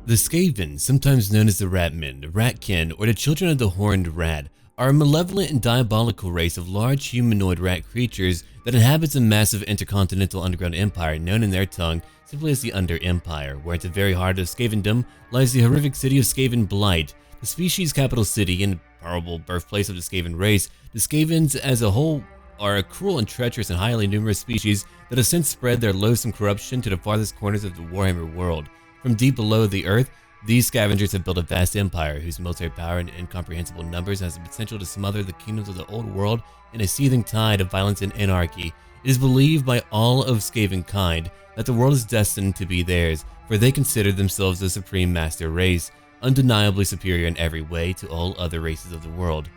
The Skaven, sometimes known as the Ratmen, the Ratkin, or the Children of the Horned Rat, are a malevolent and diabolical race of large humanoid rat creatures that inhabits a massive intercontinental underground empire known in their tongue simply as the Under Empire, where at the very heart of Skavendom lies the horrific city of Skaven Blight, the species' capital city and horrible birthplace of the Skaven race. The Skavens as a whole are a cruel and treacherous and highly numerous species that have since spread their loathsome corruption to the farthest corners of the Warhammer world. From deep below the earth, these scavengers have built a vast empire whose military power and incomprehensible numbers has the potential to smother the kingdoms of the old world in a seething tide of violence and anarchy. It is believed by all of Skaven kind that the world is destined to be theirs, for they consider themselves the supreme master race, undeniably superior in every way to all other races of the world.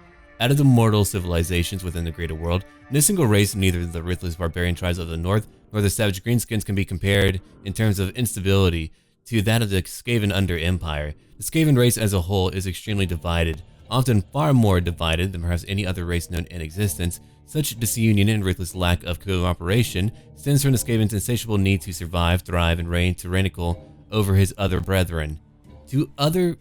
Out of the mortal civilizations within the greater world, no single race, neither the ruthless barbarian tribes of the north nor the savage greenskins, can be compared in terms of instability to that of the Skaven Under Empire. The Skaven race as a whole is extremely divided, often far more divided than perhaps any other race known in existence. Such disunion and ruthless lack of cooperation stems from the Skaven's insatiable need to survive, thrive, and reign tyrannical over his other brethren. To every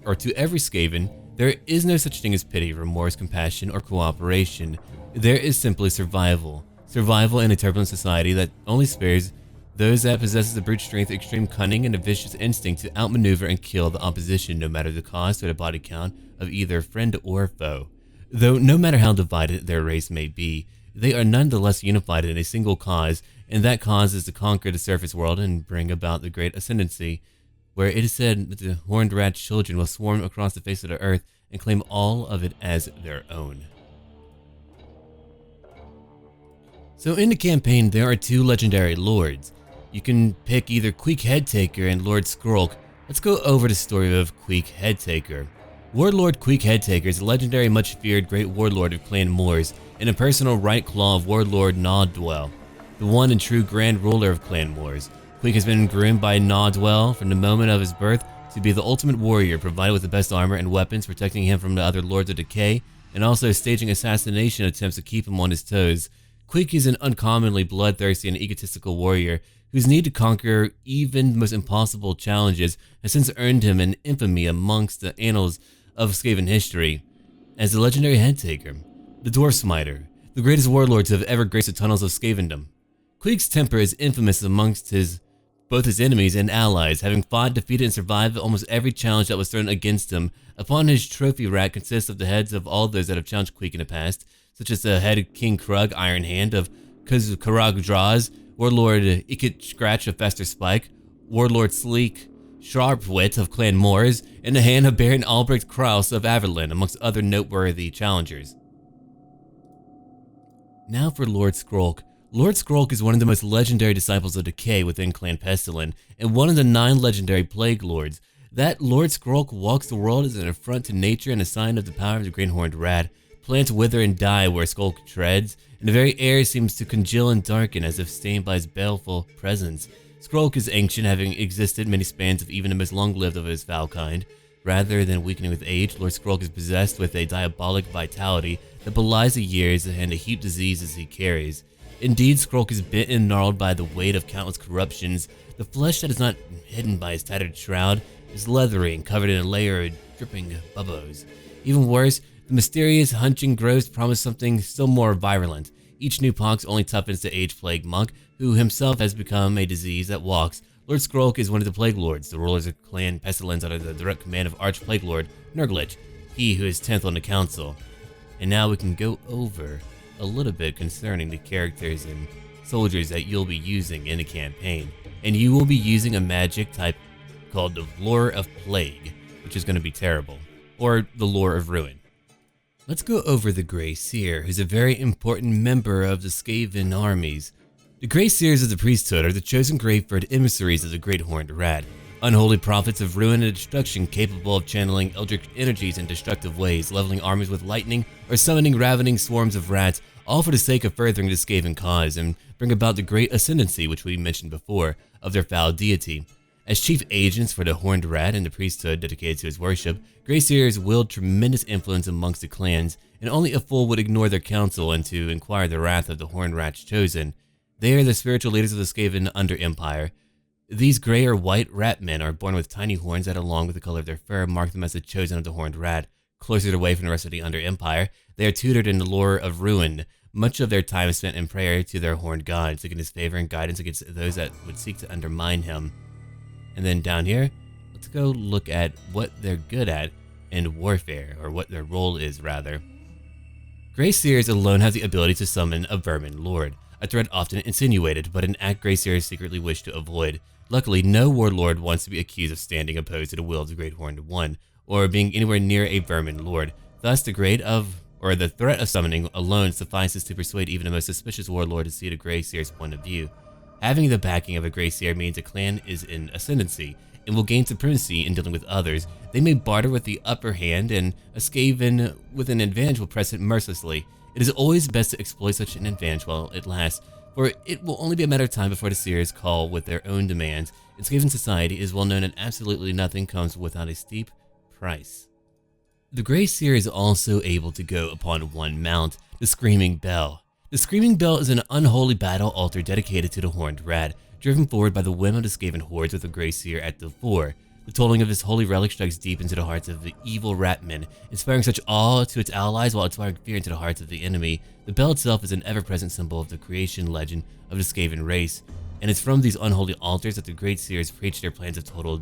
Skaven, there is no such thing as pity, remorse, compassion, or cooperation. There is simply survival. Survival in a turbulent society that only spares those that possesses the brute strength, extreme cunning, and a vicious instinct to outmaneuver and kill the opposition, no matter the cost or the body count of either friend or foe. Though no matter how divided their race may be, they are nonetheless unified in a single cause, and that cause is to conquer the surface world and bring about the great ascendancy, where it is said that the Horned Rat children will swarm across the face of the earth and claim all of it as their own. So in the campaign, there are two legendary lords. You can pick either Queek Headtaker and Lord Skrolk. Let's go over the story of Queek Headtaker. Warlord Queek Headtaker is a legendary, much feared great warlord of Clan Moors and a personal right claw of Warlord Doomwill, the one and true grand ruler of Clan Moors. Queek has been groomed by Doomwill from the moment of his birth to be the ultimate warrior, provided with the best armor and weapons, protecting him from the other Lords of Decay, and also staging assassination attempts to keep him on his toes. Queek is an uncommonly bloodthirsty and egotistical warrior whose need to conquer even the most impossible challenges has since earned him an infamy amongst the annals of Skaven history. As the legendary Headtaker, the Dwarf Smiter, the greatest warlord to have ever graced the tunnels of Skavendom. Queek's temper is infamous amongst both his enemies and allies, having fought, defeated, and survived almost every challenge that was thrown against him. Upon his trophy rack consists of the heads of all those that have challenged Queek in the past, such as the head King Krug, Iron Hand of Karag Draws, Warlord Ikit Scratch of Fester Spike, Warlord Sleek Sharpwit of Clan Moors, and the hand of Baron Albrecht Kraus of Averlin, amongst other noteworthy challengers. Now for Lord Skrolk. Lord Skrolk is one of the most legendary disciples of Decay within Clan Pestilin, and one of the 9 legendary Plague Lords. That Lord Skrolk walks the world as an affront to nature and a sign of the power of the Great Horned Rat. Plants wither and die where Skrolk treads, and the very air seems to congeal and darken as if stained by his baleful presence. Skrolk is ancient, having existed many spans of even the most long-lived of his foul kind. Rather than weakening with age, Lord Skrolk is possessed with a diabolic vitality that belies the years and the heaped diseases he carries. Indeed, Skrolk is bit and gnarled by the weight of countless corruptions. The flesh that is not hidden by his tattered shroud is leathery and covered in a layer of dripping bubbos. Even worse, the mysterious hunching growths promise something still more virulent. Each new pox only toughens the age-plagued monk, who himself has become a disease that walks. Lord Skrolk is one of the Plague Lords, the rulers of Clan Pestilence under the direct command of Arch-Plague Lord Nurglich, he who is 10th on the council. And now we can go over a little bit concerning the characters and soldiers that you'll be using in the campaign. And you will be using a magic type called the Lore of Plague, which is going to be terrible, or the Lore of Ruin. Let's go over the Grey Seer, who's a very important member of the Skaven armies. The Grey Seers of the priesthood are the chosen Greyford emissaries of the Great Horned Rat, unholy prophets of ruin and destruction capable of channeling eldritch energies in destructive ways, leveling armies with lightning, or summoning ravening swarms of rats, all for the sake of furthering the Skaven cause and bring about the great ascendancy, which we mentioned before, of their foul deity. As chief agents for the Horned Rat and the priesthood dedicated to his worship, Grey Seers wield tremendous influence amongst the clans, and only a fool would ignore their counsel and to inquire the wrath of the Horned Rat's chosen. They are the spiritual leaders of the Skaven Under Empire. These gray or white rat men are born with tiny horns that, along with the color of their fur, mark them as the chosen of the horned rat. Closer away from the rest of the Under Empire, they are tutored in the lore of ruin. Much of their time is spent in prayer to their horned god, seeking his favor and guidance against those that would seek to undermine him. And then down here, let's go look at what they're good at in warfare, or what their role is, rather. Grey Seers alone have the ability to summon a Vermin Lord, a threat often insinuated, but an act Grey Seers secretly wish to avoid. Luckily, no Warlord wants to be accused of standing opposed to the will of the Great Horned One, or being anywhere near a Vermin Lord. Thus, the threat of summoning alone suffices to persuade even the most suspicious Warlord to see the Grey Seer's point of view. Having the backing of a Grey Seer means a clan is in ascendancy, and will gain supremacy in dealing with others. They may barter with the upper hand, and a Skaven with an advantage will press it mercilessly. It is always best to exploit such an advantage while it lasts, for it will only be a matter of time before the Seers call with their own demands. In Skaven society, it is well known that absolutely nothing comes without a steep price. The Grey Seer is also able to go upon one mount, the Screaming Bell. The Screaming Bell is an unholy battle altar dedicated to the Horned Rat, driven forward by the whim of the Skaven hordes with the Grey Seer at the fore. The tolling of this holy relic strikes deep into the hearts of the evil ratmen, inspiring such awe to its allies while inspiring fear into the hearts of the enemy. The bell itself is an ever-present symbol of the creation legend of the Skaven race, and it's from these unholy altars that the Great Seers preach their plans of total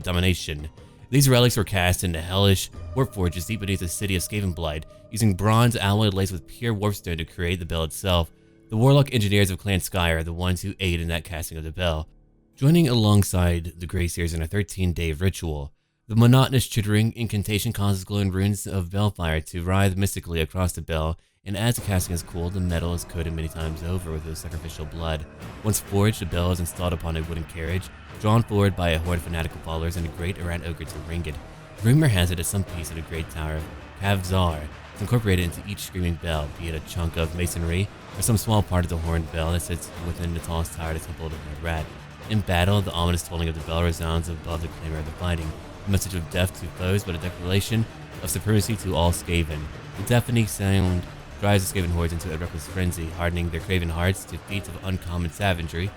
domination. These relics were cast into hellish warp forges deep beneath the city of Skavenblight, using bronze alloy laced with pure warpstone to create the bell itself. The warlock engineers of Clan Sky are the ones who aid in that casting of the bell, joining alongside the Grey Seers in a 13-day ritual. The monotonous chittering incantation causes glowing runes of bellfire to writhe mystically across the bell, and as the casting is cooled, the metal is coated many times over with the sacrificial blood. Once forged, the bell is installed upon a wooden carriage, drawn forward by a horde of fanatical followers and a great rat ogre to ring it. Rumor has it that some piece of the great tower of Kavzar is incorporated into each screaming bell, be it a chunk of masonry or some small part of the horned bell that sits within the tallest tower of the Temple of the Red Rat. In battle, the ominous tolling of the bell resounds above the clamor of the fighting, a message of death to foes, but a declaration of supremacy to all Skaven. The deafening sound drives the Skaven hordes into a reckless frenzy, hardening their craven hearts to feats of uncommon savagery.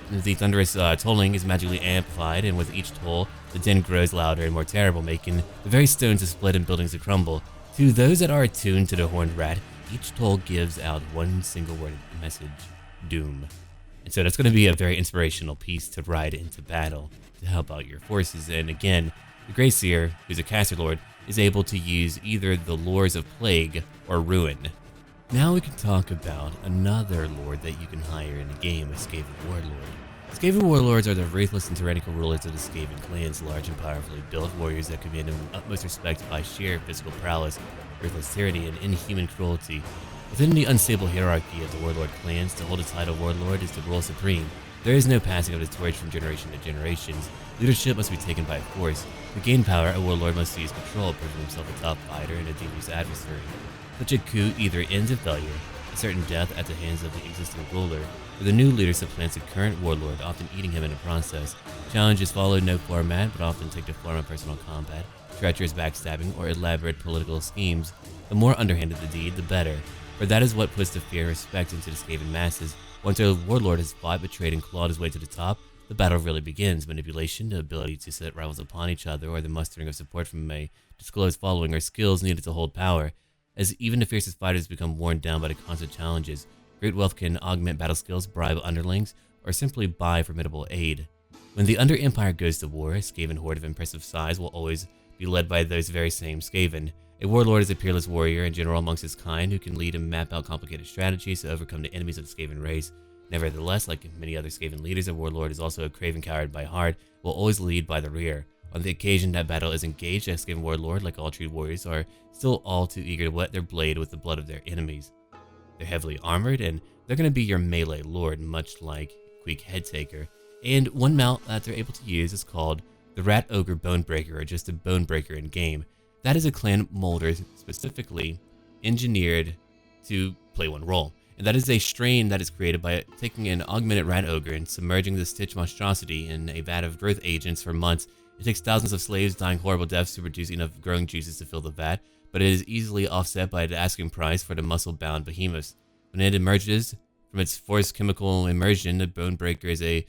The thunderous tolling is magically amplified, and with each toll, the din grows louder and more terrible, making the very stones to split and buildings to crumble. To those that are attuned to the Horned Rat, each toll gives out one single word message: doom. And so that's going to be a very inspirational piece to ride into battle to help out your forces. And again, the Grey Seer, who's a caster lord, is able to use either the lores of Plague or Ruin. Now we can talk about another lord that you can hire in the game, a Skaven Warlord. Skaven Warlords are the ruthless and tyrannical rulers of the Skaven clans, large and powerfully built warriors that command utmost respect by sheer physical prowess, ruthless tyranny, and inhuman cruelty. Within the unstable hierarchy of the Warlord clans, to hold the title Warlord is to rule supreme. There is no passing of the torch from generation to generations. Leadership must be taken by force. To gain power, a Warlord must use control, proving himself a top fighter and a dangerous adversary. Such a coup either ends in failure, a certain death at the hands of the existing ruler, or the new leader supplants the current Warlord, often eating him in the process. Challenges follow no format, but often take the form of personal combat, treacherous backstabbing, or elaborate political schemes. The more underhanded the deed, the better, for that is what puts the fear and respect into the Skaven masses. Once a Warlord has fought, betrayed, and clawed his way to the top, the battle really begins. Manipulation, the ability to set rivals upon each other, or the mustering of support from a disclosed following are skills needed to hold power. As even the fiercest fighters become worn down by the constant challenges, great wealth can augment battle skills, bribe underlings, or simply buy formidable aid. When the Under Empire goes to war, a Skaven horde of impressive size will always be led by those very same Skaven. A Warlord is a peerless warrior and general amongst his kind who can lead and map out complicated strategies to overcome the enemies of the Skaven race. Nevertheless, like many other Skaven leaders, a Warlord is also a craven coward by heart, will always lead by the rear. On the occasion that battle is engaged, a Skaven Warlord, like all true warriors, are still all too eager to wet their blade with the blood of their enemies. They're heavily armored, and they're going to be your melee lord, much like Queek Headtaker. And one mount that they're able to use is called the Rat Ogre Bonebreaker, or just a Bonebreaker in game. That is a clan molder specifically engineered to play one role. And that is a strain that is created by taking an augmented Rat Ogre and submerging the Stitch monstrosity in a vat of growth agents for months. It takes thousands of slaves dying horrible deaths to produce enough growing juices to fill the vat, but it is easily offset by the asking price for the muscle-bound behemoths. When it emerges from its forced chemical immersion, the Bonebreaker is a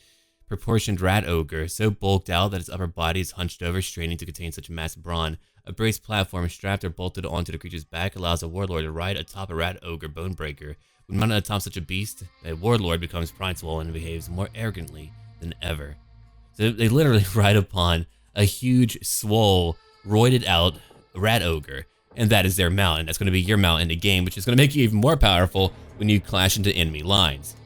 proportioned rat ogre, so bulked out that its upper body is hunched over, straining to contain such massive brawn. A braced platform strapped or bolted onto the creature's back allows a warlord to ride atop a rat ogre bonebreaker. When mounted atop such a beast, a warlord becomes prideful and behaves more arrogantly than ever. So they literally ride upon a huge, swole, roided out rat ogre, and that is their mount, and that's going to be your mount in the game, which is going to make you even more powerful when you clash into enemy lines.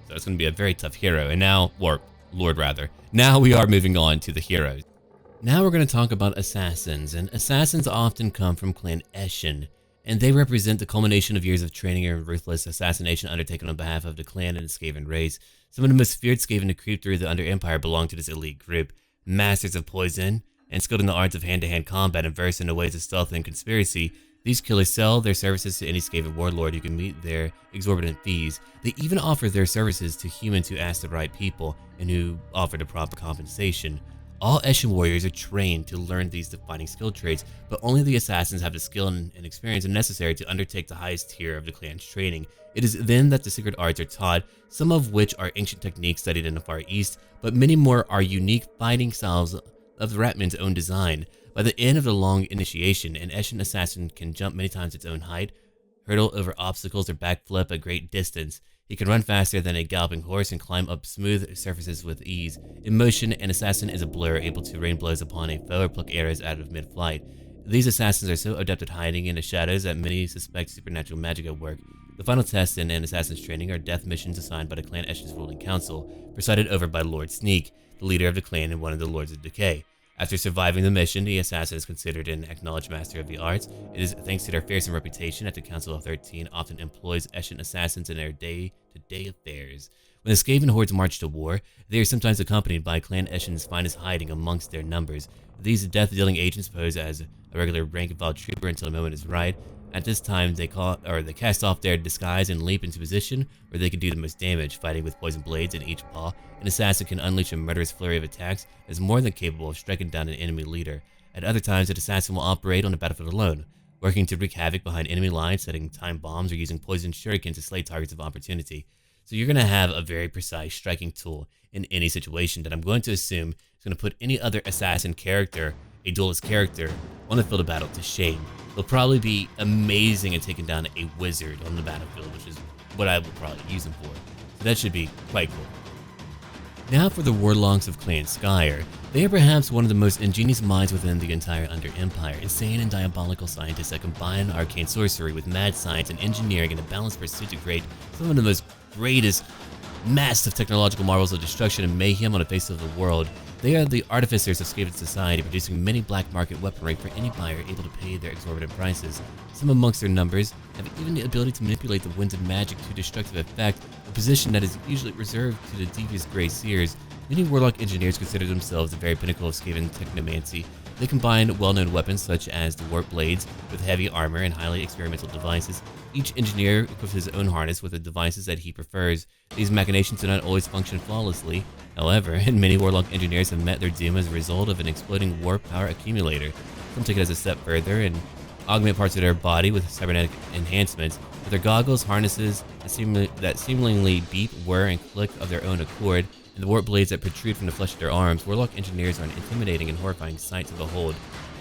So it's going to be a very tough hero, and now, or lord rather, now we are moving on to the heroes. Now we're going to talk about assassins, and assassins often come from Clan Eshin, and they represent the culmination of years of training and ruthless assassination undertaken on behalf of the clan and the Skaven race. Some of the most feared Skaven to creep through the Under Empire belong to this elite group. Masters of poison, and skilled in the arts of hand-to-hand combat and versed in the ways of stealth and conspiracy, these killers sell their services to any Skaven warlord who can meet their exorbitant fees. They even offer their services to humans who ask the right people and who offer the proper compensation. All Eshin warriors are trained to learn these defining skill traits, but only the assassins have the skill and experience necessary to undertake the highest tier of the clan's training. It is then that the secret arts are taught, some of which are ancient techniques studied in the Far East, but many more are unique fighting styles of the Ratman's own design. By the end of the long initiation, an Eshin assassin can jump many times its own height, hurdle over obstacles, or backflip a great distance. He can run faster than a galloping horse and climb up smooth surfaces with ease. In motion, an assassin is a blur, able to rain blows upon a foe or pluck arrows out of mid-flight. These assassins are so adept at hiding in the shadows that many suspect supernatural magic at work. The final test in an assassin's training are death missions assigned by the Clan Eshin's ruling council, presided over by Lord Sneak, the leader of the clan and one of the Lords of Decay. After surviving the mission, the assassin is considered an acknowledged master of the arts. It is thanks to their fearsome reputation that the Council of 13 often employs Eshin assassins in their day-to-day affairs. When the Skaven hordes march to war, they are sometimes accompanied by Clan Eshin's finest hiding amongst their numbers. These death-dealing agents pose as a regular rank-and-file trooper until the moment is right. At this time, they cast off their disguise and leap into position where they can do the most damage, fighting with poison blades in each paw. An assassin can unleash a murderous flurry of attacks that is more than capable of striking down an enemy leader. At other times, an assassin will operate on the battlefield alone, working to wreak havoc behind enemy lines, setting time bombs, or using poison shuriken to slay targets of opportunity. So you're going to have a very precise striking tool in any situation that I'm going to assume is going to put any other assassin character, a duelist character, on the field of battle to shame. They'll probably be amazing at taking down a wizard on the battlefield, which is what I will probably use them for. So that should be quite cool. Now for the warlocks of Clan Skyer. They are perhaps one of the most ingenious minds within the entire Under Empire, insane and diabolical scientists that combine arcane sorcery with mad science and engineering in a balanced pursuit to create some of the most greatest, massive technological marvels of destruction and mayhem on the face of the world. They are the artificers of Skaven society, producing many black market weaponry for any buyer able to pay their exorbitant prices. Some amongst their numbers have even the ability to manipulate the winds of magic to destructive effect, a position that is usually reserved to the devious Grey Seers. Many warlock engineers consider themselves the very pinnacle of Skaven technomancy. They combine well-known weapons such as the warp blades with heavy armor and highly experimental devices. Each engineer equips his own harness with the devices that he prefers. These machinations do not always function flawlessly. However, many warlock engineers have met their doom as a result of an exploding warp power accumulator. Some take it as a step further and augment parts of their body with cybernetic enhancements. With their goggles, harnesses that seemingly beep, whir, and click of their own accord, and the warp blades that protrude from the flesh of their arms, warlock engineers are an intimidating and horrifying sight to behold.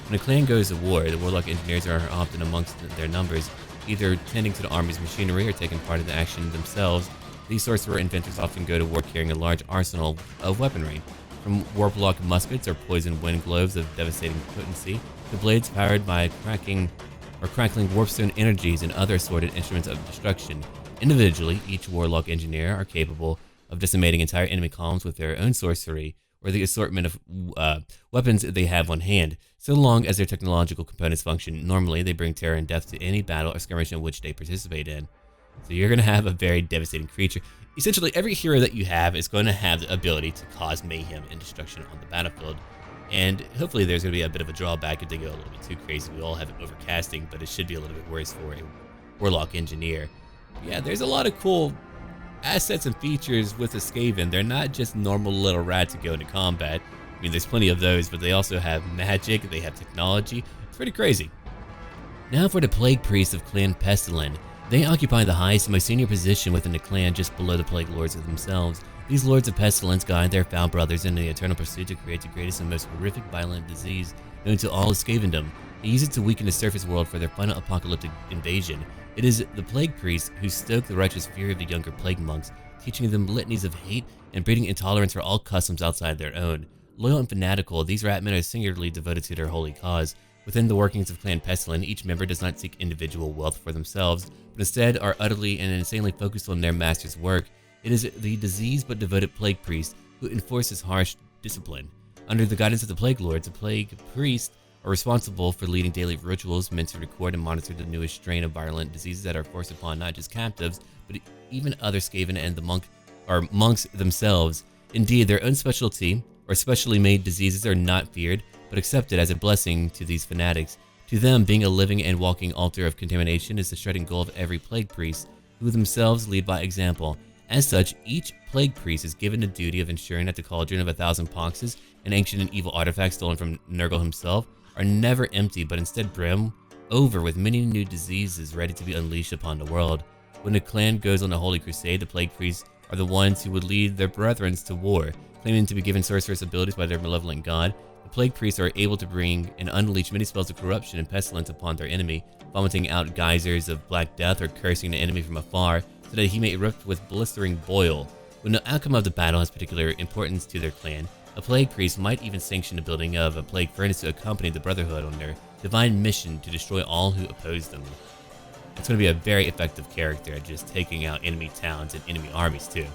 When a clan goes to war, the warlock engineers are often amongst their numbers, either tending to the army's machinery or taking part in the action themselves. These sorcerer inventors often go to war carrying a large arsenal of weaponry, from warp-lock muskets or poison wind globes of devastating potency, to blades powered by crackling warpstone energies and other assorted instruments of destruction. Individually, each warlock engineer are capable of decimating entire enemy columns with their own sorcery or the assortment of weapons they have on hand. So long as their technological components function normally, they bring terror and death to any battle or skirmish in which they participate in. So you're going to have a very devastating creature. Essentially, every hero that you have is going to have the ability to cause mayhem and destruction on the battlefield. And hopefully there's going to be a bit of a drawback if they go a little bit too crazy. We all have overcasting, but it should be a little bit worse for a warlock engineer. Yeah, there's a lot of cool assets and features with the Skaven. They're not just normal little rats to go into combat. I mean, there's plenty of those, but they also have magic, they have technology. It's pretty crazy. Now for the Plague Priest of Clan Pestilent. They occupy the highest and most senior position within the clan, just below the Plague Lords themselves. These Lords of Pestilence guide their foul brothers in the eternal pursuit to create the greatest and most horrific violent disease known to all of Skavendom. They use it to weaken the surface world for their final apocalyptic invasion. It is the Plague Priests who stoke the righteous fury of the younger Plague Monks, teaching them litanies of hate and breeding intolerance for all customs outside their own. Loyal and fanatical, these Ratmen are singularly devoted to their holy cause. Within the workings of Clan Pestilent, each member does not seek individual wealth for themselves, but instead are utterly and insanely focused on their master's work. It is the diseased but devoted Plague Priest who enforces harsh discipline. Under the guidance of the Plague Lords, the Plague Priests are responsible for leading daily rituals meant to record and monitor the newest strain of violent diseases that are forced upon not just captives, but even other Skaven and the monks themselves. Indeed, their own specialty or specially made diseases are not feared, but accepted as a blessing to these fanatics. To them, being a living and walking altar of contamination is the shredding goal of every Plague Priest, who themselves lead by example. As such, each Plague Priest is given the duty of ensuring that the cauldron of 1,000 poxes and ancient and evil artifacts stolen from Nurgle himself are never empty, but instead brim over with many new diseases ready to be unleashed upon the world. When the clan goes on a holy crusade, the Plague Priests are the ones who would lead their brethren to war, claiming to be given sorcerous abilities by their malevolent god. The Plague Priests are able to bring and unleash many spells of corruption and pestilence upon their enemy, vomiting out geysers of black death or cursing the enemy from afar so that he may erupt with blistering boil. When the outcome of the battle has particular importance to their clan, a Plague Priest might even sanction the building of a Plague Furnace to accompany the Brotherhood on their divine mission to destroy all who oppose them. It's going to be a very effective character at just taking out enemy towns and enemy armies too.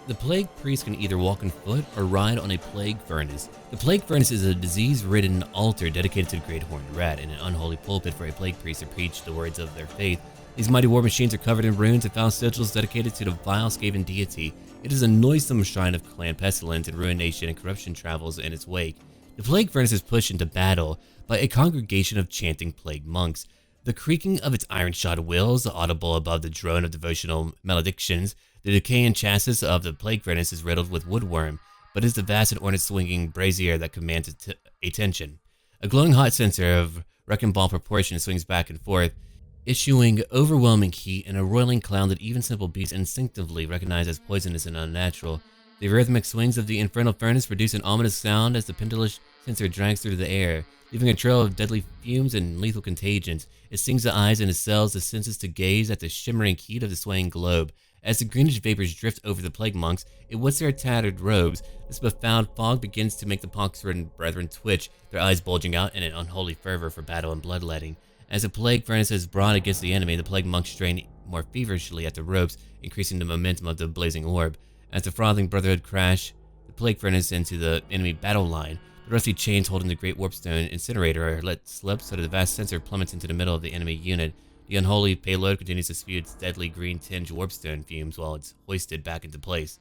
The Plague Priest can either walk on foot or ride on a Plague Furnace. The Plague Furnace is a disease-ridden altar dedicated to the Great Horned Rat and an unholy pulpit for a Plague Priest to preach the words of their faith. These mighty war machines are covered in runes and foul sigils dedicated to the vile Skaven deity. It is a noisome shrine of Clan Pestilence, and ruination and corruption travels in its wake. The Plague Furnace is pushed into battle by a congregation of chanting Plague Monks. The creaking of its iron-shod wheels, audible above the drone of devotional maledictions. The decaying chassis of the Plague Furnace is riddled with woodworm, but is the vast and ornate swinging brazier that commands attention. A glowing hot censer of wrecking ball proportions swings back and forth, issuing overwhelming heat and a roiling cloud that even simple beasts instinctively recognize as poisonous and unnatural. The rhythmic swings of the infernal furnace produce an ominous sound as the pendulous censer drags through the air, leaving a trail of deadly fumes and lethal contagions. It stings the eyes and assails the senses to gaze at the shimmering heat of the swaying globe. As the greenish vapors drift over the Plague Monks, it wets their tattered robes. This profound fog begins to make the pox-ridden brethren twitch, their eyes bulging out in an unholy fervor for battle and bloodletting. As the Plague Furnace is brought against the enemy, the Plague Monks strain more feverishly at the ropes, increasing the momentum of the blazing orb. As the frothing Brotherhood crash the Plague Furnace into the enemy battle line, the rusty chains holding the Great Warpstone Incinerator are let slip so that the vast censer plummets into the middle of the enemy unit. The unholy payload continues to spew its deadly green-tinged warpstone fumes while it's hoisted back into place.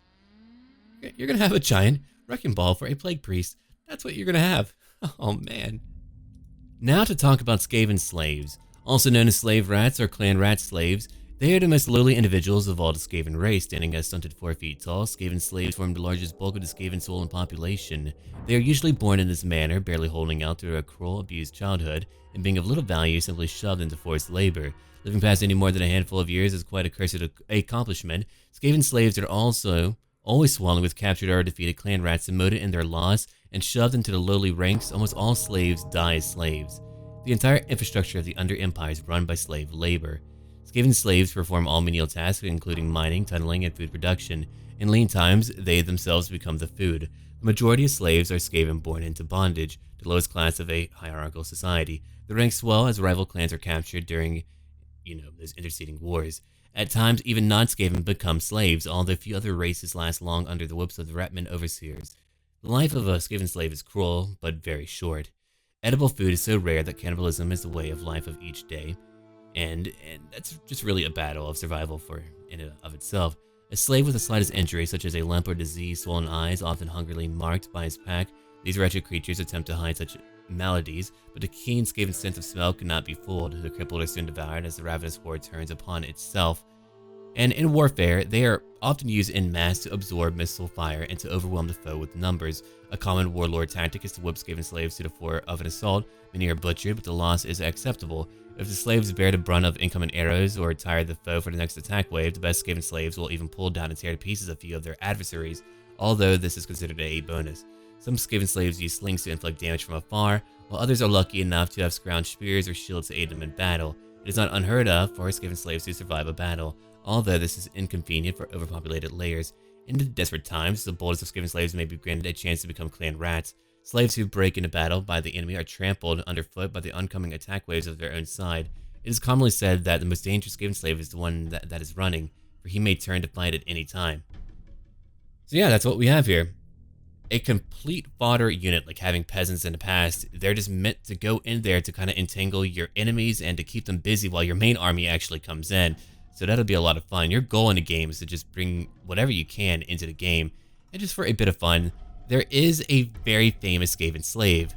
You're gonna have a giant wrecking ball for a Plague Priest. That's what you're gonna have. Oh man. Now to talk about Skaven slaves. Also known as slave rats or clan rat slaves, they are the most lowly individuals of all the Skaven race, standing at stunted 4 feet tall. Skaven slaves form the largest bulk of the Skaven soul and population. They are usually born in this manner, barely holding out through a cruel, abused childhood, and being of little value, simply shoved into forced labor. Living past any more than a handful of years is quite a cursed accomplishment. Skaven slaves are also always swallowed with captured or defeated clan rats, demoted in their loss, and shoved into the lowly ranks. Almost all slaves die as slaves. The entire infrastructure of the Under Empire is run by slave labor. Skaven slaves perform all menial tasks, including mining, tunneling, and food production. In lean times, they themselves become the food. The majority of slaves are Skaven born into bondage, the lowest class of a hierarchical society. The ranks swell as rival clans are captured during, those interceding wars. At times, even non-Skaven become slaves, although few other races last long under the whips of the Ratman overseers. The life of a Skaven slave is cruel, but very short. Edible food is so rare that cannibalism is the way of life of each day, and that's just really a battle of survival in and of itself. A slave with the slightest injury, such as a limp or disease, swollen eyes, often hungrily marked by his pack. These wretched creatures attempt to hide such maladies, but the keen Skaven sense of smell cannot be fooled. The crippled are soon devoured as the ravenous horde turns upon itself. And in warfare, they are often used en masse to absorb missile fire and to overwhelm the foe with numbers. A common warlord tactic is to whip Skaven slaves to the fore of an assault. Many are butchered, but the loss is acceptable. If the slaves bear the brunt of incoming arrows or tire the foe for the next attack wave, the best Skaven slaves will even pull down and tear to pieces a few of their adversaries, although this is considered a bonus. Some Skaven slaves use slings to inflict damage from afar, while others are lucky enough to have scrounged spears or shields to aid them in battle. It is not unheard of for Skaven slaves to survive a battle, although this is inconvenient for overpopulated layers. In the desperate times, the boldest of Skaven slaves may be granted a chance to become clan rats. Slaves who break into battle by the enemy are trampled underfoot by the oncoming attack waves of their own side. It is commonly said that the most dangerous Skaven slave is the one that is running, for he may turn to fight at any time. So yeah, that's what we have here. A complete fodder unit, like having peasants in the past. They're just meant to go in there to kind of entangle your enemies and to keep them busy while your main army actually comes in. So that'll be a lot of fun. Your goal in the game is to just bring whatever you can into the game. And just for a bit of fun, there is a very famous Skaven slave.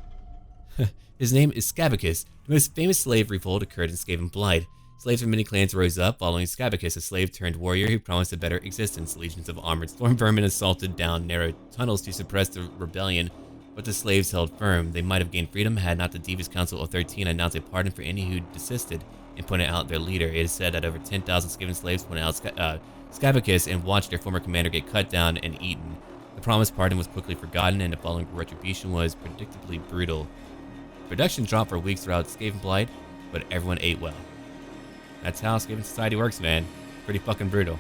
His name is Scabicus. The most famous slave revolt occurred in Skaven Blight. Slaves from many clans rose up following Scabicus, a slave-turned-warrior who promised a better existence. Legions of armored storm vermin assaulted down narrow tunnels to suppress the rebellion, but the slaves held firm. They might have gained freedom had not the Devious Council of 13 announced a pardon for any who desisted and pointed out their leader. It is said that over 10,000 Skaven slaves pointed out Scabicus and watched their former commander get cut down and eaten. The promised pardon was quickly forgotten, and the following retribution was predictably brutal. Production dropped for weeks throughout Skaven Blight, but everyone ate well. That's how Skaven society works, man. Pretty fucking brutal.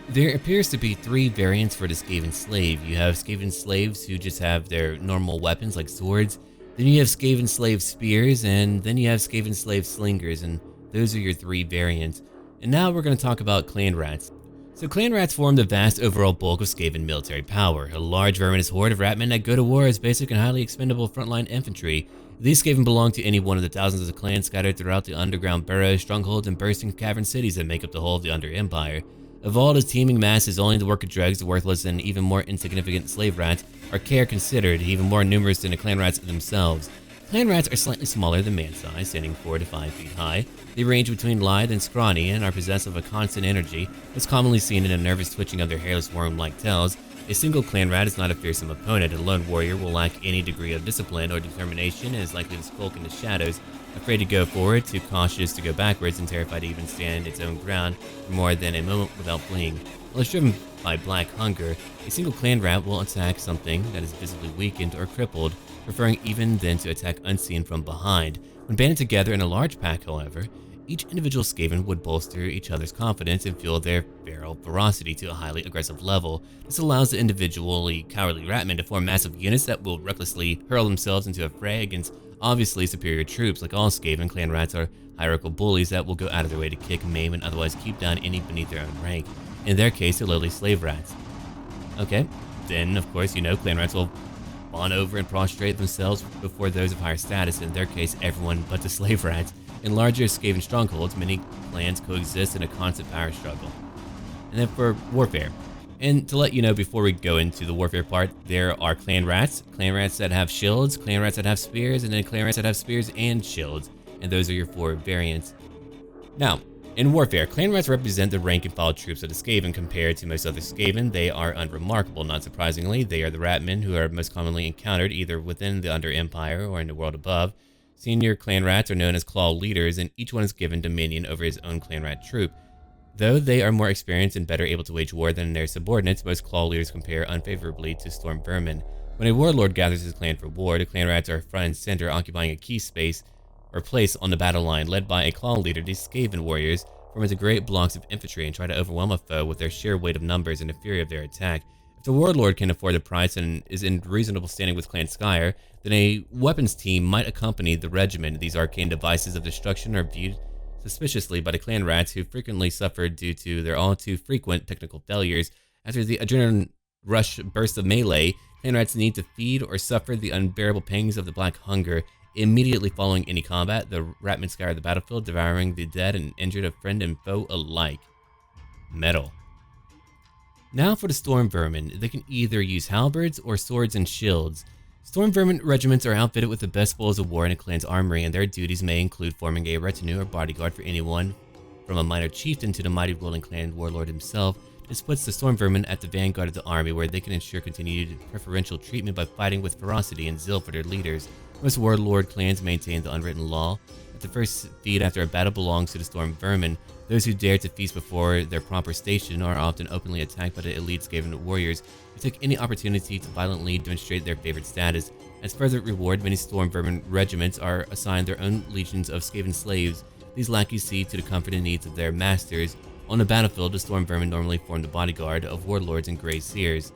There appears to be three variants for the Skaven slave. You have Skaven slaves who just have their normal weapons like swords. Then you have Skaven slave spears, and then you have Skaven slave slingers, and those are your three variants. And now we're going to talk about clan rats. So clan rats form the vast overall bulk of Skaven military power. A large verminous horde of ratmen that go to war as basic and highly expendable frontline infantry. These Skaven belong to any one of the thousands of clans scattered throughout the underground burrows, strongholds, and bursting cavern cities that make up the whole of the Under Empire. Of all this teeming mass is only the work of dregs, the worthless and even more insignificant slave rats are care considered, even more numerous than the clan rats themselves. Clan rats are slightly smaller than man size, standing 4 to 5 feet high. They range between lithe and scrawny and are possessive of a constant energy, as commonly seen in a nervous twitching of their hairless worm-like tails. A single clan rat is not a fearsome opponent. A lone warrior will lack any degree of discipline or determination and is likely to skulk in the shadows, afraid to go forward, too cautious to go backwards, and terrified to even stand its own ground for more than a moment without fleeing. Unless driven by black hunger, a single clan rat will attack something that is visibly weakened or crippled, preferring even then to attack unseen from behind. When banded together in a large pack, however, each individual Skaven would bolster each other's confidence and fuel their feral ferocity to a highly aggressive level. This allows the individually cowardly ratmen to form massive units that will recklessly hurl themselves into a fray against obviously superior troops. Like all Skaven, clan rats are hierarchical bullies that will go out of their way to kick, maim, and otherwise keep down any beneath their own rank. In their case, they're lowly slave rats. Okay, then of course, clan rats will fawn over and prostrate themselves before those of higher status, in their case everyone but the slave rats. In larger Skaven strongholds, many clans coexist in a constant power struggle. And then for warfare. And to let you know before we go into the warfare part, there are clan rats that have shields, clan rats that have spears, and then clan rats that have spears and shields. And those are your 4 variants. Now, in warfare, clan rats represent the rank and file troops of the Skaven. Compared to most other Skaven, they are unremarkable. Not surprisingly, they are the ratmen who are most commonly encountered either within the Under Empire or in the world above. Senior clan rats are known as claw leaders, and each one is given dominion over his own clan rat troop. Though they are more experienced and better able to wage war than their subordinates, most claw leaders compare unfavorably to storm vermin. When a warlord gathers his clan for war, the clan rats are front and center, occupying a key space or place on the battle line. Led by a claw leader, these Skaven warriors form into great blocks of infantry and try to overwhelm a foe with their sheer weight of numbers and the fury of their attack. If the warlord can afford the price and is in reasonable standing with Clan Skyer, then a weapons team might accompany the regiment. These arcane devices of destruction are viewed suspiciously by the clan rats, who frequently suffer due to their all too frequent technical failures. After the adrenaline rush burst of melee, clan rats need to feed or suffer the unbearable pangs of the black hunger. Immediately following any combat, the ratmen scour the battlefield, devouring the dead and injured of friend and foe alike. Metal. Now for the Storm Vermin. They can either use halberds or swords and shields. Storm Vermin regiments are outfitted with the best spoils of war in a clan's armory, and their duties may include forming a retinue or bodyguard for anyone from a minor chieftain to the mighty ruling clan warlord himself. This puts the storm vermin at the vanguard of the army, where they can ensure continued preferential treatment by fighting with ferocity and zeal for their leaders. Most warlord clans maintain the unwritten law that the first feed after a battle belongs to the storm vermin. Those who dare to feast before their proper station are often openly attacked by the elite Skaven warriors, who take any opportunity to violently demonstrate their favored status. As further reward, many storm vermin regiments are assigned their own legions of Skaven slaves. These lackeys see to the comfort and needs of their masters. On the battlefield, the storm vermin normally form the bodyguard of warlords and grey seers.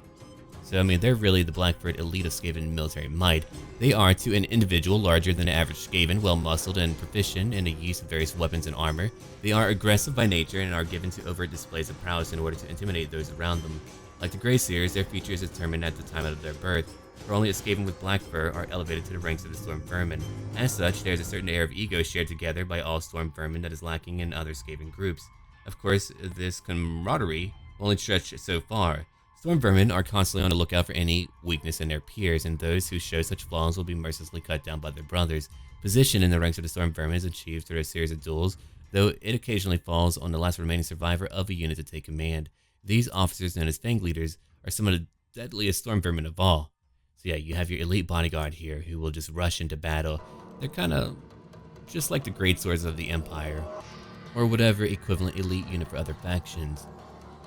So, I mean, they're really the Blackbird elite of Skaven military might. They are, to an individual, larger than the average Skaven, well-muscled and proficient in the use of various weapons and armor. They are aggressive by nature and are given to overt displays of prowess in order to intimidate those around them. Like the Grey Seers, their features are determined at the time of their birth, for only a Skaven with black fur are elevated to the ranks of the Storm Vermin. As such, there is a certain air of ego shared together by all Storm Vermin that is lacking in other Skaven groups. Of course, this camaraderie will only stretch so far. Storm Vermin are constantly on the lookout for any weakness in their peers, and those who show such flaws will be mercilessly cut down by their brothers. Position in the ranks of the Storm Vermin is achieved through a series of duels, though it occasionally falls on the last remaining survivor of a unit to take command. These officers, known as Fang Leaders, are some of the deadliest Storm Vermin of all. So yeah, you have your elite bodyguard here who will just rush into battle. They're kind of just like the great swords of the Empire, or whatever equivalent elite unit for other factions.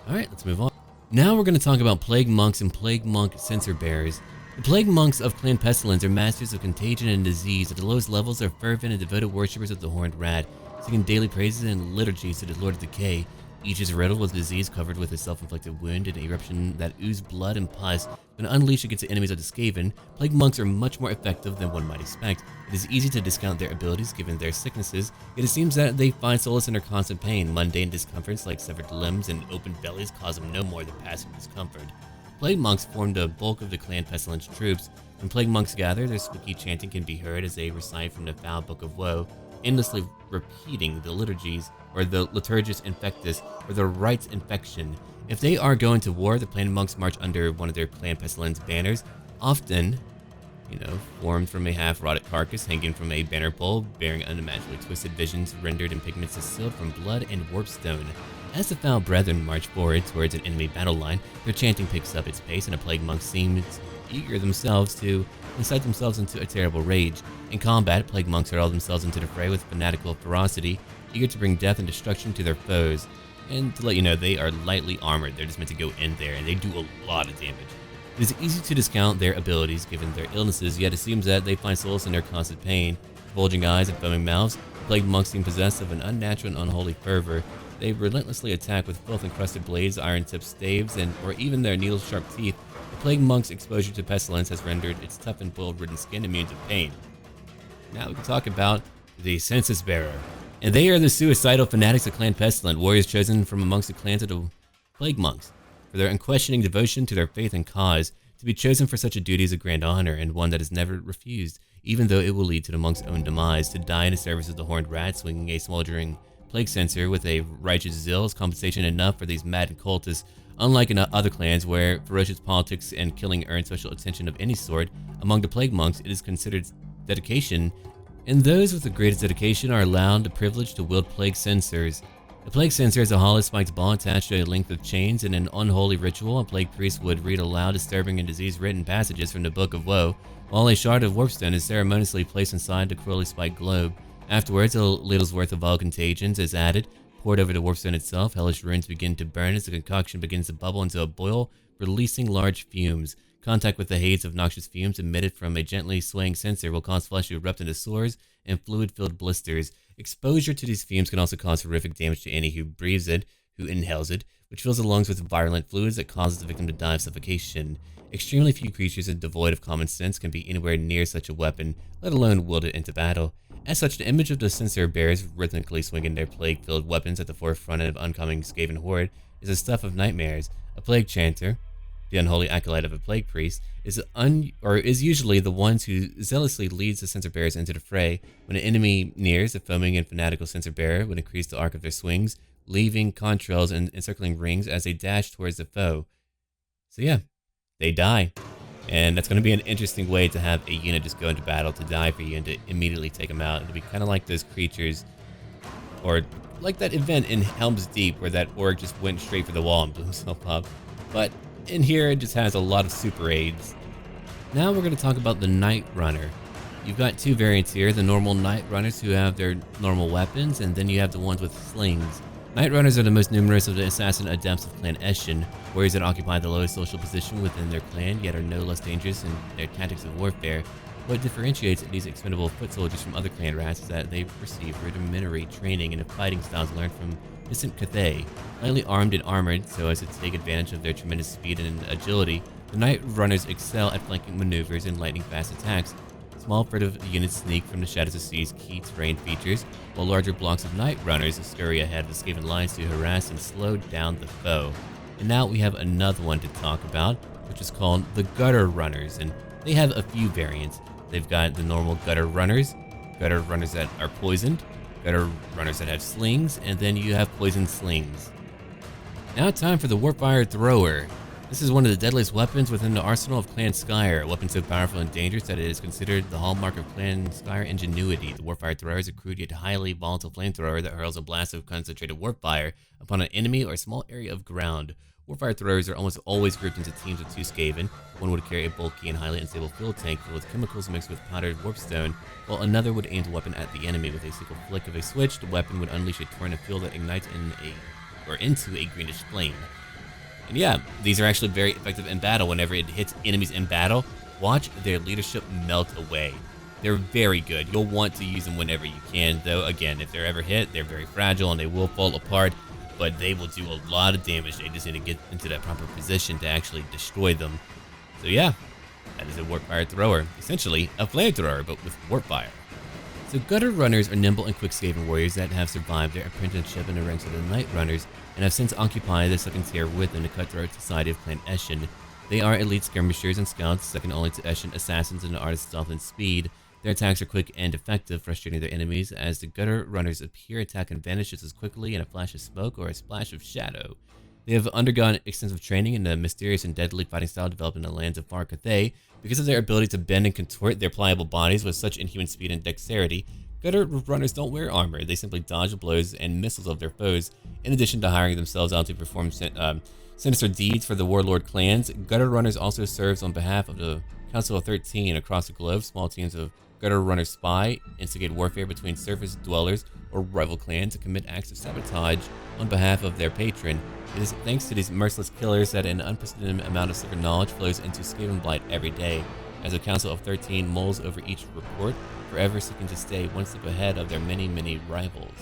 Alright, let's move on. Now we're going to talk about Plague Monks and Plague Monk Censer Bearers. The Plague Monks of Clan Pestilence are masters of contagion and disease. At the lowest levels, they're fervent and devoted worshippers of the Horned Rat, singing daily praises and liturgies to the Lord of Decay. Each is riddled with disease, covered with a self-inflicted wound and eruption that ooze blood and pus. When unleashed against the enemies of the Skaven, Plague Monks are much more effective than one might expect. It is easy to discount their abilities given their sicknesses, yet it seems that they find solace in their constant pain. Mundane discomforts like severed limbs and open bellies cause them no more than passing discomfort. Plague Monks form the bulk of the Clan Pestilence troops. When Plague Monks gather, their spooky chanting can be heard as they recite from the foul Book of Woe, endlessly repeating the liturgies, or the Liturgus Infectus, or the Rites Infection. If they are going to war, the Plague Monks march under one of their Clan Pestilence banners, often, formed from a half-rotted carcass hanging from a banner pole, bearing unimaginably twisted visions rendered in pigments distilled from blood and warpstone. As the foul brethren march forward towards an enemy battle line, their chanting picks up its pace, and the Plague Monks seem eager themselves to incite themselves into a terrible rage. In combat, Plague Monks hurl themselves into the fray with fanatical ferocity, eager to bring death and destruction to their foes. And to let you know, they are lightly armored. They're just meant to go in there, and they do a lot of damage. It is easy to discount their abilities given their illnesses, yet it seems that they find solace in their constant pain. With bulging eyes and foaming mouths, Plague Monks seem possessed of an unnatural and unholy fervor. They relentlessly attack with filth-encrusted blades, iron-tipped staves, or even their needle-sharp teeth. The Plague Monk's exposure to pestilence has rendered its tough and boiled-ridden skin immune to pain. Now we can talk about the Census Bearer. And they are the suicidal fanatics of Clan Pestilent, warriors chosen from amongst the clans of the Plague Monks, for their unquestioning devotion to their faith and cause. To be chosen for such a duty is a grand honor, and one that is never refused, even though it will lead to the monk's own demise. To die in the service of the Horned Rat, swinging a smoldering plague censer with a righteous zeal is compensation enough for these mad cultists. Unlike in other clans where ferocious politics and killing earn special attention of any sort, among the Plague Monks it is considered dedication, and those with the greatest dedication are allowed the privilege to wield plague censers. The plague censer is a hollow spiked ball attached to a length of chains. In an unholy ritual, a plague priest would read aloud disturbing and disease-ridden passages from the Book of Woe, while a shard of warpstone is ceremoniously placed inside the cruelly spiked globe. Afterwards, a little's worth of vial contagions is added, poured over the warpstone itself. Hellish runes begin to burn as the concoction begins to bubble into a boil, releasing large fumes. Contact with the haze of noxious fumes emitted from a gently swaying censer will cause flesh to erupt into sores and fluid-filled blisters. Exposure to these fumes can also cause horrific damage to any who breathes it, who inhales it, which fills the lungs with virulent fluids that causes the victim to die of suffocation. Extremely few creatures devoid of common sense can be anywhere near such a weapon, let alone wield it into battle. As such, the image of the censer bearers rhythmically swinging their plague-filled weapons at the forefront of oncoming Skaven horde is the stuff of nightmares. A plague chanter, the unholy acolyte of a plague priest, is usually the one who zealously leads the censer bearers into the fray. When an enemy nears, the foaming and fanatical censer bearer would increase the arc of their swings, leaving contrails and encircling rings as they dash towards the foe. So yeah, they die. And that's going to be an interesting way to have a unit just go into battle to die for you and to immediately take them out. It'll be kind of like those creatures, Or like that event in Helm's Deep where that orc just went straight for the wall and blew himself up. But in here, it just has a lot of super aids. Now we're going to talk about the Night Runner. You've got two variants here, the normal Night Runners who have their normal weapons, and then you have the ones with slings. Night Runners are the most numerous of the assassin adepts of Clan Eshin, warriors that occupy the lowest social position within their clan, yet are no less dangerous in their tactics of warfare. What differentiates these expendable foot soldiers from other clan rats is that they've received rudimentary training in fighting styles learned from distant Cathay. Lightly armed and armored so as to take advantage of their tremendous speed and agility, the Night Runners excel at flanking maneuvers and lightning-fast attacks. Small furtive units sneak from the shadows to seize key terrain features, while larger blocks of Night Runners scurry ahead of the Skaven lines to harass and slow down the foe. And now we have another one to talk about, which is called the Gutter Runners, and they have a few variants. They've got the normal Gutter Runners that are poisoned, Gutter Runners that have slings, and then you have poison slings. Now time for the Warfire Thrower. This is one of the deadliest weapons within the arsenal of Clan Skyer, a weapon so powerful and dangerous that it is considered the hallmark of Clan Skyer ingenuity. The Warfire Thrower is a crude yet highly volatile flamethrower that hurls a blast of concentrated warfire upon an enemy or a small area of ground. Warfire Throwers are almost always grouped into teams of two Skaven. One would carry a bulky and highly unstable fuel tank filled with chemicals mixed with powdered warpstone, while another would aim the weapon at the enemy. With a single flick of a switch, the weapon would unleash a torrent of fuel that ignites into a greenish flame. And yeah, these are actually very effective in battle. Whenever it hits enemies in battle, watch their leadership melt away. They're very good. You'll want to use them whenever you can, though again, if they're ever hit, they're very fragile and they will fall apart, but they will do a lot of damage. They just need to get into that proper position to actually destroy them. So yeah, that is a Warfire Thrower. Essentially, a flamethrower, but with Warfire. So Gutter Runners are nimble and quick Skaven warriors that have survived their apprenticeship in the ranks of the Night Runners and have since occupied the second tier within the cutthroat society of Clan Eshin. They are elite skirmishers and scouts, second only to Eshin assassins in the art of stealth and speed. Their attacks are quick and effective, frustrating their enemies as the Gutter Runners appear, attack, and vanish just as quickly in a flash of smoke or a splash of shadow. They have undergone extensive training in the mysterious and deadly fighting style developed in the lands of Far Cathay. Because of their ability to bend and contort their pliable bodies with such inhuman speed and dexterity, Gutter Runners don't wear armor. They simply dodge the blows and missiles of their foes. In addition to hiring themselves out to perform sinister deeds for the Warlord clans, Gutter Runners also serves on behalf of the Council of 13 across the globe. Small teams of Gutter Runners spy, instigate warfare between surface dwellers or rival clans, to commit acts of sabotage on behalf of their patron. It is thanks to these merciless killers that an unprecedented amount of secret knowledge flows into Skaven Blight every day, as the Council of 13 mulls over each report, forever seeking to stay one step ahead of their many rivals.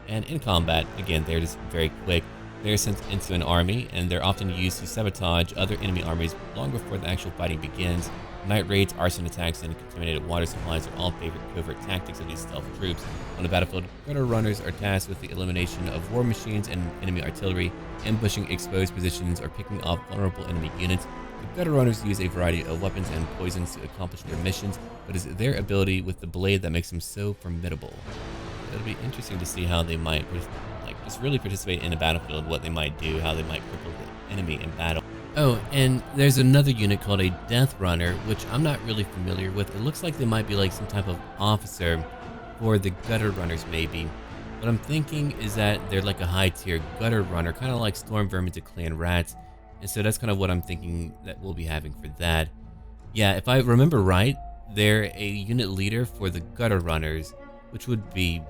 And in combat, again, they're just very quick. They're sent into an army, and they're often used to sabotage other enemy armies long before the actual fighting begins. Night raids, arson attacks, and contaminated water supplies are all favorite covert tactics of these stealth troops. On the battlefield, Gutter Runners are tasked with the elimination of war machines and enemy artillery, ambushing exposed positions, or picking off vulnerable enemy units. The Gutter Runners use a variety of weapons and poisons to accomplish their missions, but it's their ability with the blade that makes them so formidable. It'll be interesting to see how they might just really participate in a battlefield, what they might do, how they might cripple the enemy in battle. Oh, and there's another unit called a Death Runner, which I'm not really familiar with. It looks like they might be like some type of officer for the Gutter Runners maybe. What I'm thinking is that they're like a high-tier Gutter Runner, kind of like Storm Vermin to Clan Rats. And so that's kind of what I'm thinking that we'll be having for that. Yeah, if I remember right, they're a unit leader for the Gutter Runners, which would be,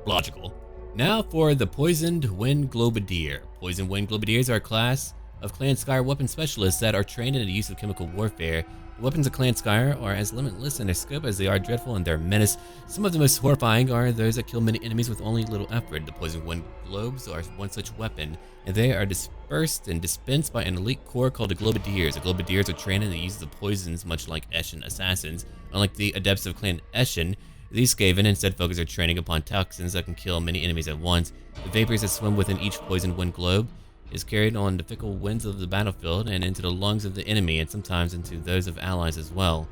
logical. Now for the Poisoned Wind Globadier. Poisoned Wind Globadiers are a class of Clan Skyer weapon specialists that are trained in the use of chemical warfare. The weapons of Clan Skyer are as limitless in their scope as they are dreadful in their menace. Some of the most horrifying are those that kill many enemies with only little effort. The Poisoned Wind Globes are one such weapon, and they are dispersed and dispensed by an elite corps called the Globadiers. The Globadiers are trained in the use of poisons, much like Eshin assassins. Unlike the adepts of Clan Eshin, these Skaven instead focus their training upon toxins that can kill many enemies at once. The vapors that swim within each Poisoned Wind Globe is carried on the fickle winds of the battlefield and into the lungs of the enemy, and sometimes into those of allies as well.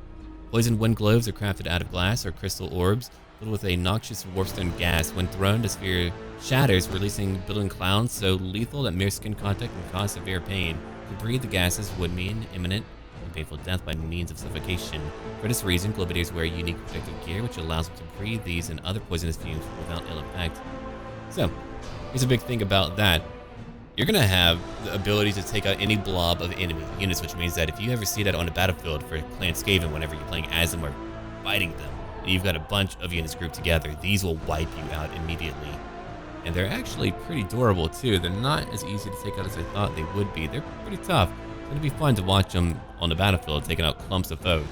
Poisoned Wind Globes are crafted out of glass or crystal orbs filled with a noxious warpstone gas. When thrown, the sphere shatters, releasing billowing clouds so lethal that mere skin contact can cause severe pain. To breathe the gases would mean imminent and painful death by means of suffocation. For this reason, Globadiers wear unique protective gear which allows them to breathe these and other poisonous fumes without ill effect. So, here's a big thing about that. You're going to have the ability to take out any blob of enemy units, which means that if you ever see that on the battlefield for Clan Skaven, whenever you're playing as them or fighting them, and you've got a bunch of units grouped together, these will wipe you out immediately. And they're actually pretty durable too. They're not as easy to take out as I thought they would be. They're pretty tough. It's going to be fun to watch them on the battlefield, taking out clumps of foes.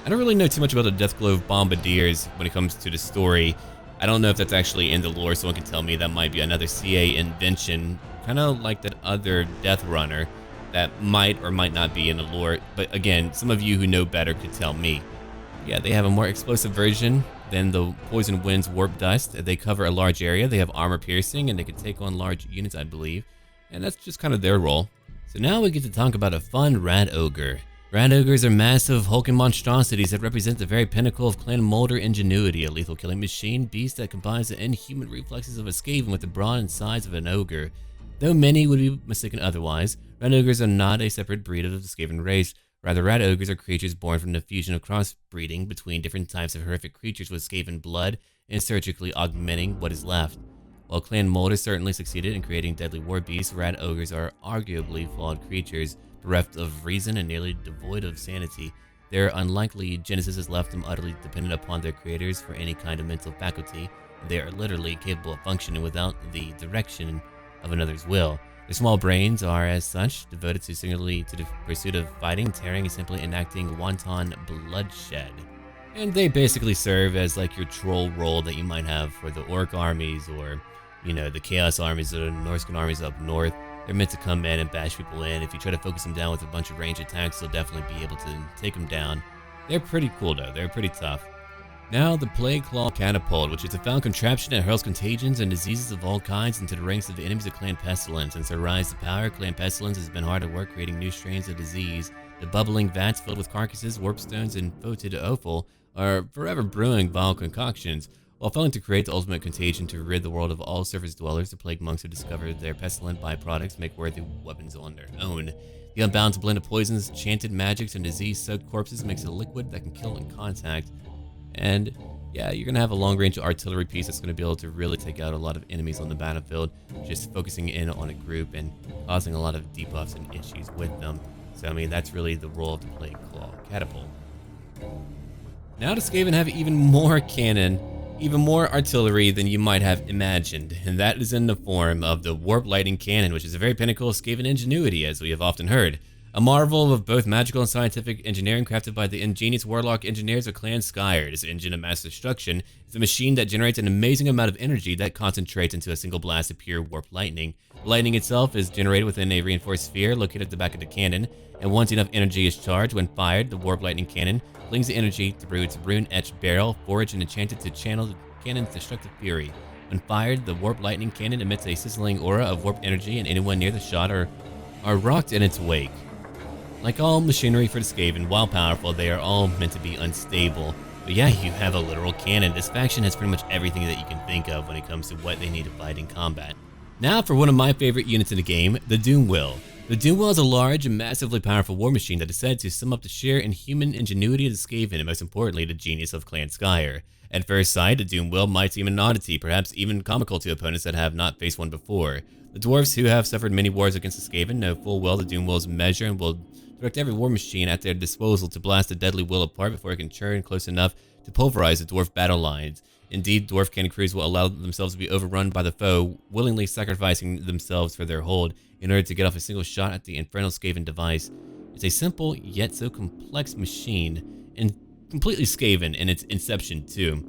I don't really know too much about the Deathglove Bombardiers when it comes to the story. I don't know if that's actually in the lore. Someone can tell me. That might be another CA invention, kind of like that other Death Runner that might or might not be in the lore. But again, some of you who know better could tell me. Yeah, they have a more explosive version than the Poison Wind's Warp Dust. They cover a large area. They have armor piercing, and they can take on large units, I believe. And that's just kind of their role. So now we get to talk about a fun Rat Ogre. Rat Ogres are massive hulking monstrosities that represent the very pinnacle of Clan Molder ingenuity, a lethal killing machine beast that combines the inhuman reflexes of a Skaven with the brawn and size of an Ogre. Though many would be mistaken otherwise, Rat Ogres are not a separate breed of the Skaven race. Rather, Rat Ogres are creatures born from the fusion of crossbreeding between different types of horrific creatures with Skaven blood and surgically augmenting what is left. While Clan Molder certainly succeeded in creating deadly war beasts, Rat Ogres are arguably flawed creatures, bereft of reason and nearly devoid of sanity. Their unlikely genesis has left them utterly dependent upon their creators for any kind of mental faculty, and they are literally capable of functioning without the direction of another's will. Their small brains are, as such, devoted singularly to the pursuit of fighting, tearing, and simply enacting wanton bloodshed. And they basically serve as like your troll role that you might have for the Orc armies or, you know, the Chaos armies or the Norscan armies up north. They're meant to come in and bash people in. If you try to focus them down with a bunch of range attacks, they'll definitely be able to take them down. They're pretty cool though, they're pretty tough. Now, the Plague Claw Catapult, which is a found contraption that hurls contagions and diseases of all kinds into the ranks of the enemies of Clan Pestilence. Since their rise to power, Clan Pestilence has been hard at work creating new strains of disease. The bubbling vats filled with carcasses, warpstones, and foetid offal are forever brewing vile concoctions. While failing to create the ultimate contagion to rid the world of all surface dwellers, the plague monks who discovered their pestilent byproducts make worthy weapons on their own. The unbalanced blend of poisons, chanted magics, and disease-soaked corpses makes it a liquid that can kill in contact. And yeah, you're going to have a long-range artillery piece that's going to be able to really take out a lot of enemies on the battlefield, just focusing in on a group and causing a lot of debuffs and issues with them. So I mean, that's really the role of the Plague Claw Catapult. Now the Skaven have even more cannon, even more artillery than you might have imagined, and that is in the form of the Warp Lightning Cannon, which is a very pinnacle of Skaven ingenuity, as we have often heard. A marvel of both magical and scientific engineering crafted by the ingenious Warlock engineers of Clan Skyer. This engine of mass destruction is a machine that generates an amazing amount of energy that concentrates into a single blast of pure warp lightning. The lightning itself is generated within a reinforced sphere located at the back of the cannon, and once enough energy is charged when fired, the Warp Lightning Cannon flings the energy through its rune-etched barrel, forged and enchanted to channel the cannon's destructive fury. When fired, the Warp Lightning Cannon emits a sizzling aura of warp energy, and anyone near the shot are rocked in its wake. Like all machinery for the Skaven, while powerful, they are all meant to be unstable. But yeah, you have a literal cannon. This faction has pretty much everything that you can think of when it comes to what they need to fight in combat. Now for one of my favorite units in the game, the Doomwill. The Doomwill is a large and massively powerful war machine that is said to sum up the sheer inhuman ingenuity of the Skaven and most importantly the genius of Clan Skyer. At first sight, the Doomwill might seem an oddity, perhaps even comical to opponents that have not faced one before. The dwarves who have suffered many wars against the Skaven know full well the Doomwill's measure and will direct every war machine at their disposal to blast the deadly will apart before it can churn close enough to pulverize the dwarf battle lines. Indeed, dwarf cannon crews will allow themselves to be overrun by the foe, willingly sacrificing themselves for their hold in order to get off a single shot at the infernal Skaven device. It's a simple yet so complex machine, and completely Skaven in its inception too.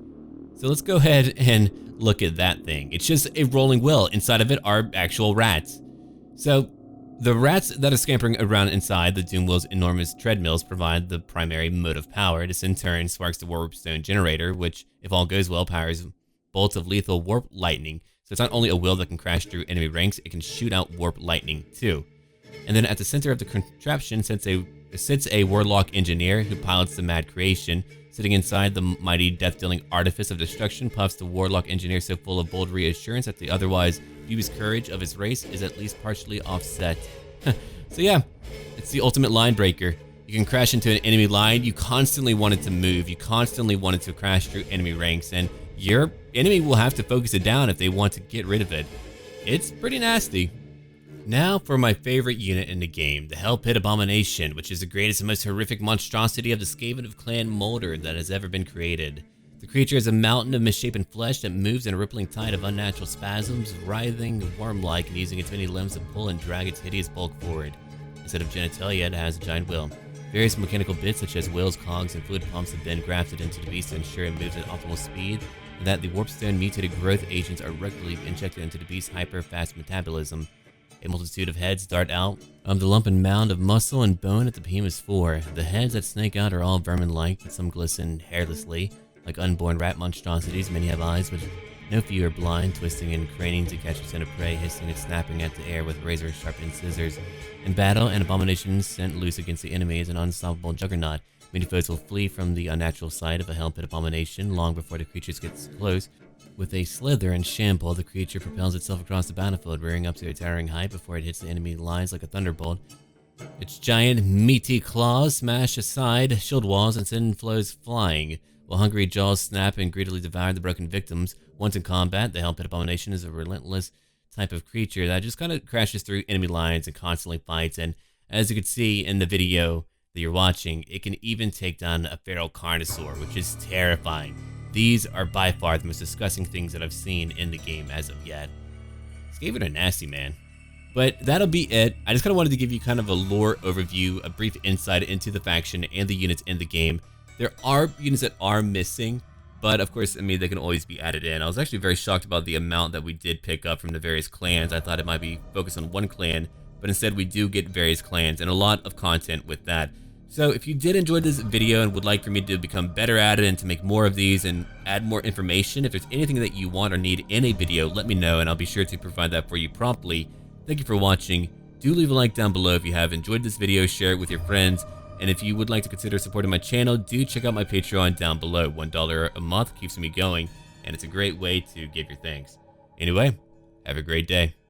So let's go ahead and look at that thing. It's just a rolling will. Inside of it are actual rats. So the rats that are scampering around inside the Doomwill's enormous treadmills provide the primary motive power. This in turn sparks the warpstone generator, which, if all goes well, powers bolts of lethal warp lightning. So it's not only a will that can crash through enemy ranks, it can shoot out warp lightning too. And then at the center of the contraption sits a warlock engineer who pilots the mad creation. Sitting inside the mighty death-dealing artifice of destruction puffs the warlock engineer so full of bold reassurance that the otherwise dubious courage of his race is at least partially offset. So yeah, it's the ultimate line breaker. You can crash into an enemy line. You constantly wanted to move. You constantly wanted to crash through enemy ranks, and your enemy will have to focus it down if they want to get rid of it. It's pretty nasty. Now for my favorite unit in the game, the Hell Pit Abomination, which is the greatest and most horrific monstrosity of the Skaven of Clan Moldor that has ever been created. The creature is a mountain of misshapen flesh that moves in a rippling tide of unnatural spasms, writhing worm-like and using its many limbs to pull and drag its hideous bulk forward. Instead of genitalia, it has a giant will. Various mechanical bits such as wheels, cogs, and fluid pumps have been grafted into the beast to ensure it moves at optimal speed, and that the warpstone mutated growth agents are regularly injected into the beast's hyper-fast metabolism. A multitude of heads dart out of the lump and mound of muscle and bone at the behemoth's fore. The heads that snake out are all vermin-like, but some glisten hairlessly. Like unborn rat monstrosities, many have eyes, but no few are blind, twisting and craning to catch a scent of prey, hissing and snapping at the air with razor-sharpened scissors. In battle, an abomination sent loose against the enemy is an unstoppable juggernaut. Many foes will flee from the unnatural sight of a Hell Pit Abomination long before the creature gets close. With a slither and shamble, the creature propels itself across the battlefield, rearing up to a towering height before it hits the enemy lines like a thunderbolt. Its giant, meaty claws smash aside shield walls and send foes flying, while hungry jaws snap and greedily devour the broken victims. Once in combat, the Hell Pit Abomination is a relentless type of creature that just kind of crashes through enemy lines and constantly fights, and as you can see in the video that you're watching, it can even take down a feral carnosaur, which is terrifying. These are by far the most disgusting things that I've seen in the game as of yet. Skaven are nasty, man. But that'll be it. I just kind of wanted to give you kind of a lore overview, a brief insight into the faction and the units in the game. There are units that are missing, but of course, I mean, they can always be added in. I was actually very shocked about the amount that we did pick up from the various clans. I thought it might be focused on one clan, but instead we do get various clans and a lot of content with that. So if you did enjoy this video and would like for me to become better at it and to make more of these and add more information, if there's anything that you want or need in a video, let me know and I'll be sure to provide that for you promptly. Thank you for watching. Do leave a like down below if you have enjoyed this video, share it with your friends, and if you would like to consider supporting my channel, do check out my Patreon down below. $1 a month keeps me going, and it's a great way to give your thanks. Anyway, have a great day.